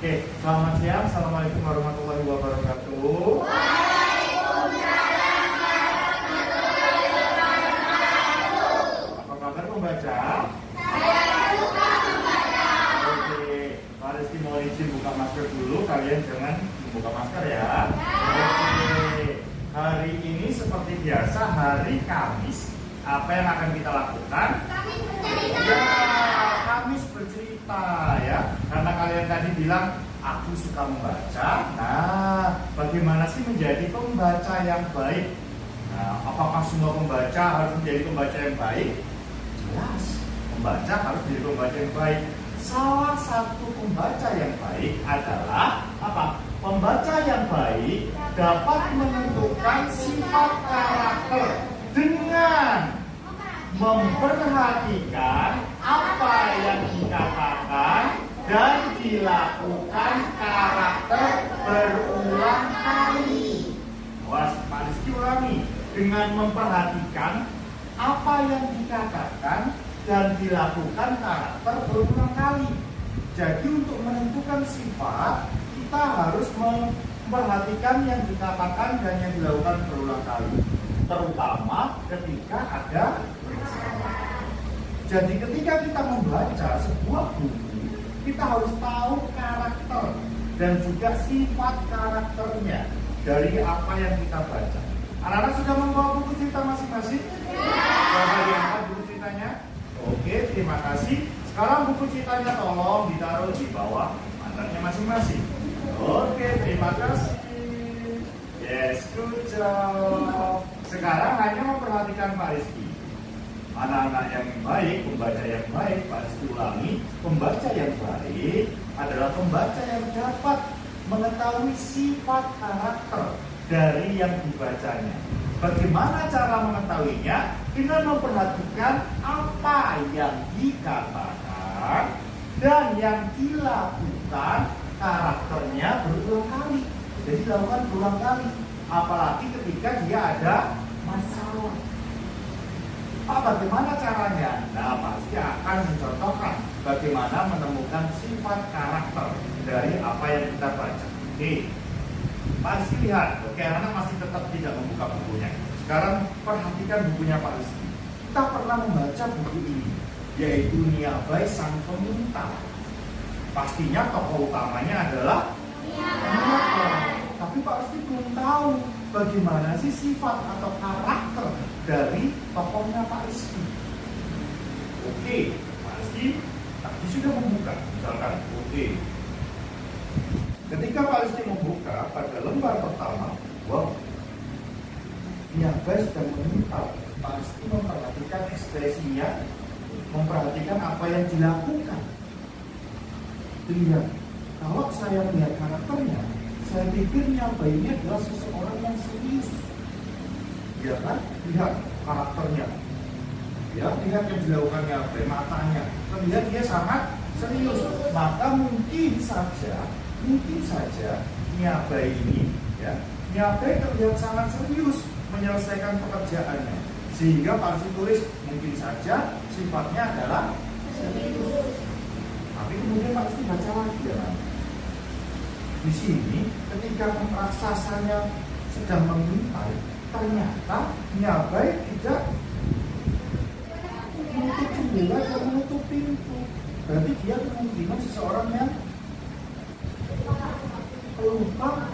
Oke, selamat siang. Assalamualaikum warahmatullahi wabarakatuh. Waalaikumsalam warahmatullahi wabarakatuh. Apa kabar pembaca? Saya suka membaca. Oke, Pak Rizky mau izin buka masker dulu. Kalian jangan membuka masker ya. Oke, hari ini seperti biasa hari Kamis. Apa yang akan kita lakukan? Kami bercerita. Ya, Kamis bercerita ya. Karena kalian tadi bilang aku suka membaca. Nah, bagaimana sih menjadi pembaca yang baik? Nah, apakah semua pembaca harus menjadi pembaca yang baik? Jelas, pembaca harus menjadi pembaca yang baik. Salah satu pembaca yang baik adalah apa? Pembaca yang baik dapat menentukan sifat karakter dengan memperhatikan apa yang dikatakan dan dilakukan karakter berulang kali. Wah, Pak Rizky ulangi. Dengan memperhatikan apa yang dikatakan dan dilakukan karakter berulang kali. Jadi untuk menentukan sifat, kita harus memperhatikan yang dikatakan dan yang dilakukan berulang kali. Terutama ketika ada peristiwa. Jadi ketika kita membaca sebuah buku, kita harus tahu karakter dan juga sifat karakternya dari apa yang kita baca. Anak-anak sudah membawa buku cerita masing-masing? Coba diangkat buku ceritanya. Oke, terima kasih. Sekarang buku ceritanya tolong ditaruh di bawah mantannya masing-masing. Oke, terima kasih. Yes, good job. Sekarang hanya memperhatikan Pak Rizky. Anak-anak yang baik, pembaca yang baik, Pak Rizky ulangi. Pembaca yang baik adalah pembaca yang dapat mengetahui sifat karakter dari yang dibacanya. Bagaimana cara mengetahuinya? Dengan memperhatikan apa yang dikatakan dan yang dilakukan karakternya berulang kali. Jadi dilakukan berulang kali. Apalagi ketika dia ada masalah. Pak, bagaimana caranya? Nah, pasti akan mencontohkan bagaimana menemukan sifat karakter dari apa yang kita baca. Oke, Pak Rizky lihat. Oke, anak masih tetap tidak membuka bukunya. Sekarang perhatikan bukunya Pak Rizky. Kita pernah membaca buku ini, yaitu Niabai Sang Pemintal. Pastinya tokoh utamanya adalah Niabai. Tapi Pak Rizky belum tahu bagaimana sih sifat atau karakter dari tokohnya Pak Rizky. Oke, Pak Rizky tadi sudah membuka, misalkan. Oke. Ketika Pak Rizky membuka pada lembar pertama, wow, Niabai sedang memintal. Pak Rizky memperhatikan ekspresinya, memperhatikan apa yang dilakukan. Lihat, kalau saya melihat karakternya, saya pikir Niabai ini adalah seseorang yang serius. Ya kan? Lihat karakternya. Ya, lihat yang dilakukan Niabai, matanya. Terlihat dia sangat serius. Maka mungkin saja Niabai ini, ya, Niabai terlihat sangat serius menyelesaikan pekerjaannya. Sehingga Pak Rizky tulis mungkin saja sifatnya adalah serius. Tapi kemudian Pak Rizky baca lagi ya kan? Di sini ketika raksasanya sedang mengintai, ternyata Niabai tidak menutup jendela dan menutup pintu. Berarti dia kemungkinan seseorang yang pelupa,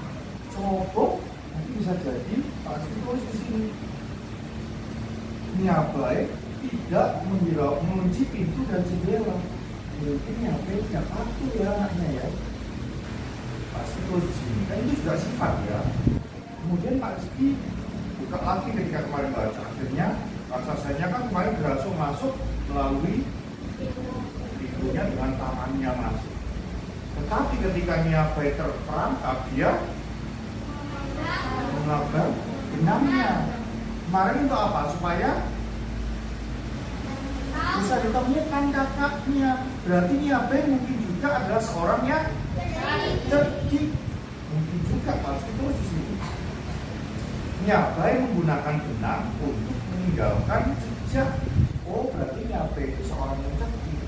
cobok. Nanti bisa jadi Pak Rizky tulis di sini Niabai tidak mengunci pintu dan jendela. Mungkin Niabai tidak patuh ya anaknya ya. Pasti terus di sini. Kan itu juga sifat ya. Kemudian Pak Rizky buka lagi ketika kemarin baca. Akhirnya raksasanya kan kemarin berhasil masuk melalui pintunya dengan tangannya masuk. Tetapi ketika Niabai terperangkap, dia mengabang benangnya. Kemarin untuk apa? Supaya bisa ditemukan kakaknya. Berarti Niabai mungkin juga adalah seorang yang cerdik. Mungkin juga pasti terus di sini. Niabai menggunakan benang untuk meninggalkan jejak. Oh, berarti Niabai itu seorang yang cerdik.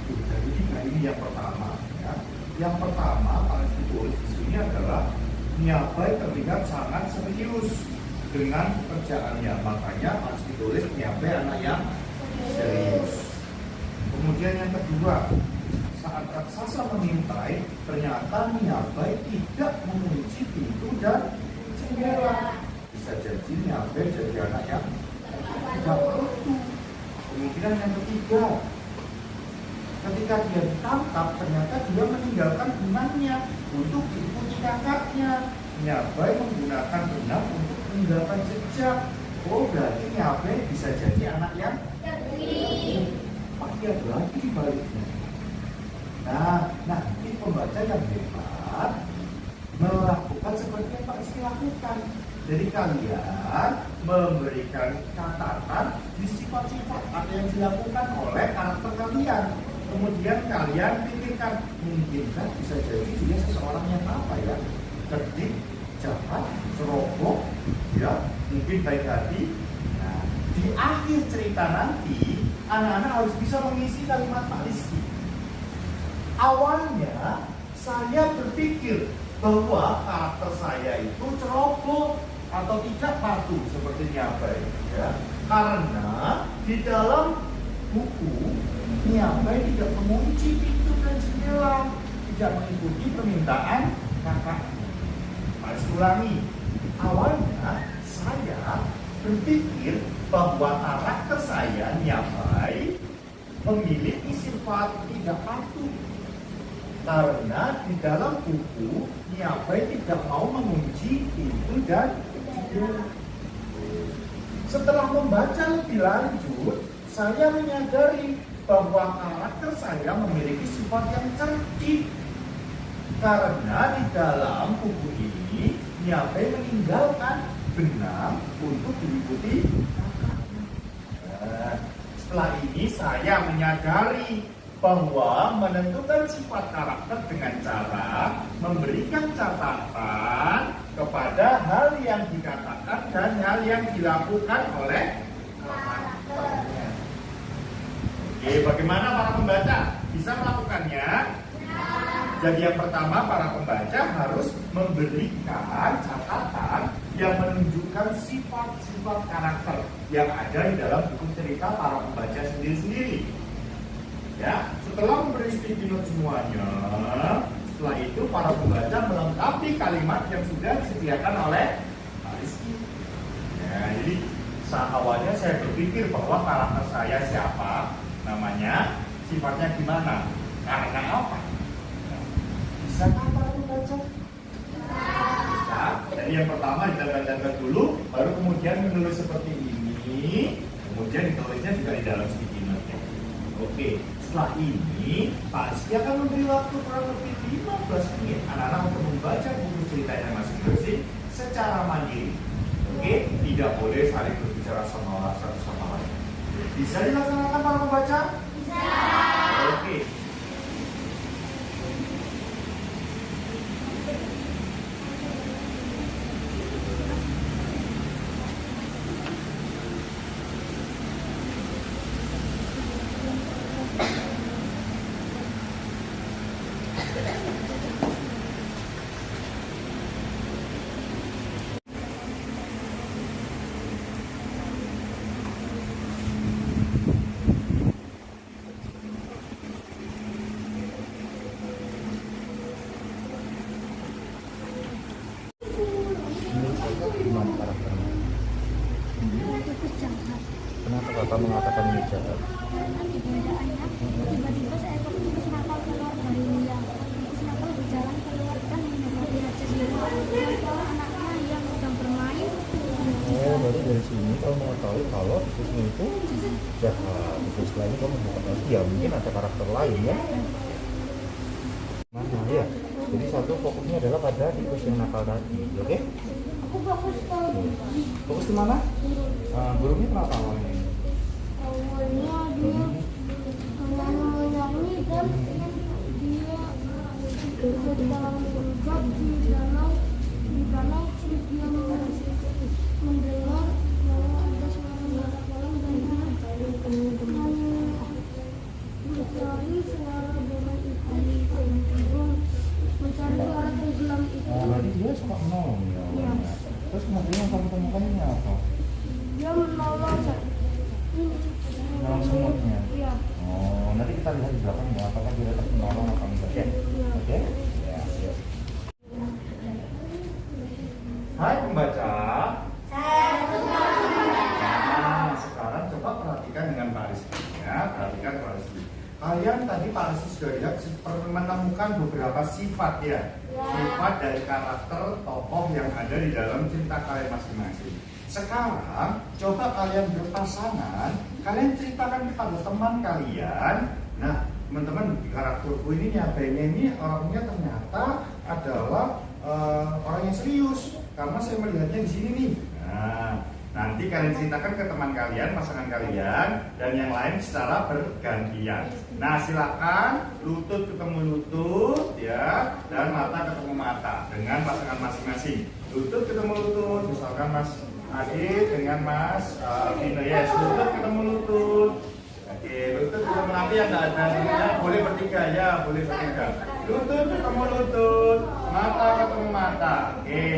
Jadi ini yang pertama. Ya. Yang pertama, paling ditulis di sini adalah Niabai terlihat sangat serius dengan kerjaannya. Makanya harus ditulis Niabai anak yang serius. Kemudian yang kedua, saat raksasa mengintai, ternyata Niabai tidak mengunci pintu dan jendela. Bisa jadi Niabai jadi anak yang tidak beruntung. Kemudian yang ketiga, ketika dia ditangkap, ternyata dia meninggalkan benangnya untuk diikuti kakaknya. Niabai menggunakan benang untuk meninggalkan jejak. Oh, berarti Niabai bisa jadi anak yang pasti ada lagi di baliknya. Nah, nanti pembaca yang hebat melakukan seperti yang Pak Rizky lakukan. Jadi kalian memberikan catatan di sifat-sifat apa yang dilakukan oleh karakter kalian. Kemudian kalian pikirkan, mungkinkah bisa jadi dia seseorang yang apa ya? Cerdik, jahat, ceroboh, ya, mungkin baik hati. Nah, di akhir cerita nanti, anak-anak harus bisa mengisi kalimat Pak Rizky. Awalnya, saya berpikir bahwa karakter saya itu ceroboh atau tidak patuh seperti Niabai, ya. Karena di dalam buku Niabai tidak mengunci pintu dan jendela, tidak mengikuti permintaan kakaknya. Harus ulangi. Awalnya saya berpikir bahwa karakter saya Niabai memiliki sifat tidak patuh. Karena di dalam buku Niabai tidak mau mengunci pintu dan jendela. Setelah membaca lebih lanjut, saya menyadari bahwa karakter saya memiliki sifat yang cerdik. Karena di dalam buku ini Niabai meninggalkan benang untuk diikuti kakaknya. Nah, setelah ini saya menyadari bahwa menentukan sifat karakter dengan cara memberikan catatan kepada hal yang dikatakan dan hal yang dilakukan oleh karakternya. Oke, bagaimana para pembaca bisa melakukannya? Jadi yang pertama, para pembaca harus memberikan catatan yang menunjukkan sifat-sifat karakter yang ada di dalam buku cerita para pembaca sendiri-sendiri. Ya, setelah memberi sticky note semuanya, setelah itu para pembaca melengkapi kalimat yang sudah disediakan oleh Pak Rizky. Ya, jadi awalnya saya berpikir bahwa karakter saya siapa, namanya, sifatnya gimana, karena apa? Bisa kan para pembaca? Bisa. Jadi yang pertama dijaga-jaga dulu, baru kemudian menulis seperti ini, kemudian ditulisnya juga di dalam sticky note. Oke. Setelah ini, Pak Rizky akan memberi waktu kurang lebih 15 menit anak-anak untuk membaca buku ceritanya masing-masing secara mandiri. Oke, tidak boleh saling berbicara sama satu sama lain. Bisa dilaksanakan para pembaca? Bisa. Oke. Gimana karakternya? Kenapa kakak mengatakan ini jahat? Tiba-tiba seekor tikus nakal keluar dari liang. Tikus nakal berjalan keluar dan mendapati raja siluman dan para anaknya yang sedang bermain. Oh, berarti dari sini kamu mengetahui kalau tikusnya itu jahat. Terus setelah ini kamu mengetahui ya mungkin ada karakter lain ya. Mana ya? Jadi satu fokusnya adalah pada tikus yang nakal tadi, oke? Aku fokus tahu. Fokus di mana? Burungnya kenapa awalnya? Awalnya dia menyanyi dan dia sedang berubah di danau dia mendengar bahwa ada suara balap malam dan mencari suara burung itu. menemukan beberapa sifat ya, sifat dari karakter tokoh yang ada di dalam cerita kalian masing-masing. Sekarang coba kalian berpasangan, kalian ceritakan kepada teman kalian. Nah, teman-teman, karakterku ini nyatanya ini orangnya ternyata adalah orang yang serius karena saya melihatnya di sini nih. Nah, nanti kalian ceritakan ke teman kalian, pasangan kalian, dan yang lain secara bergantian. Nah, silakan lutut ketemu lutut ya, dan mata ketemu mata dengan pasangan masing-masing. Lutut ketemu lutut, misalkan Mas Adit dengan Mas Vino, yes, lutut ketemu lutut. Oke, lutut ketemu, nanti yang nggak ada ya, boleh bertiga ya, boleh bertiga. Lutut ketemu lutut, mata ketemu mata. Oke,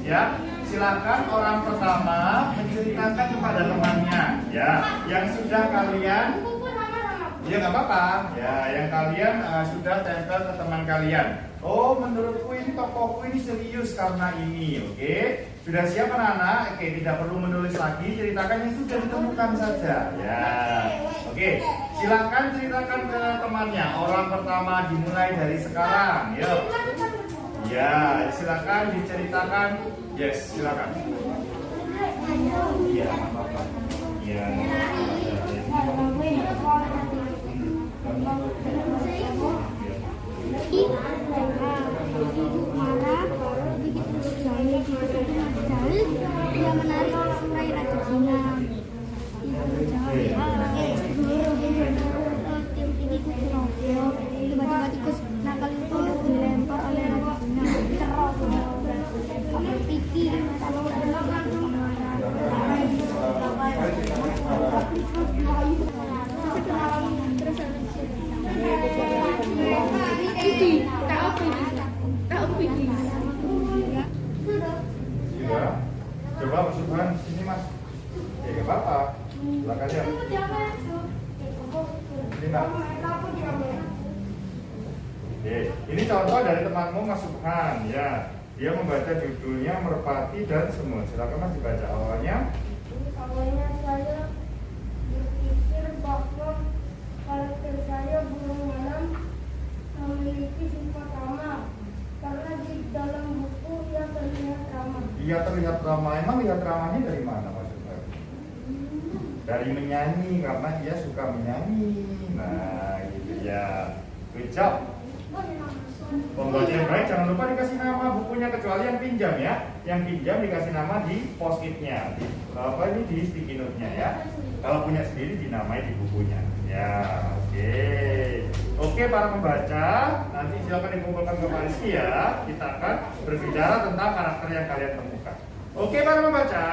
siap. Silakan orang pertama menceritakan kepada temannya, ya, yang sudah kalian, ya nggak apa-apa, ya, yang kalian sudah tempel ke teman kalian. Oh, menurutku ini tokohku ini serius karena ini, oke? Sudah siap anak-anak? Oke, tidak perlu menulis lagi, ceritakan yang sudah ditemukan saja, ya. Oke, silakan ceritakan ke temannya. Orang pertama dimulai dari sekarang, yuk. Ya, silakan diceritakan. Yes, silakan. Iya, apa-apa. Iya. Ibu marah, begitu suami dia menarik surai Raja Zina. Ibu jawab, tim ini tiba-tiba tikus nakal itu dilempar oleh Raja Zina. Cerok, pakai piki, kalau Sudah. Coba masukkan sini Mas. Ya nggak apa-apa. Silakan ya. Ini Mbak. Oke, ini contoh dari temanmu Mas Subhan ya. Dia membaca judulnya Merpati dan Semut. Silakan Mas dibaca awalnya. Awalnya saya berpikir bahwa karakter saya burung malam memiliki sifat ramah karena di dalam buku ia terlihat ramah. Ia terlihat ramah. Emang lihat ramahnya dari mana maksudnya? Dari menyanyi, karena dia suka menyanyi. Nah, gitu ya. Good job. Pembaca yang baik, jangan lupa dikasih nama bukunya kecuali yang pinjam ya. Yang pinjam dikasih nama di post-it-nya, di apa ini di sticky note-nya ya. Kalau punya sendiri dinamai di bukunya. Ya, oke. Oke para pembaca, nanti silakan dikumpulkan ke Pak Rizky ya. Kita akan berbicara tentang karakter yang kalian temukan. Oke para pembaca.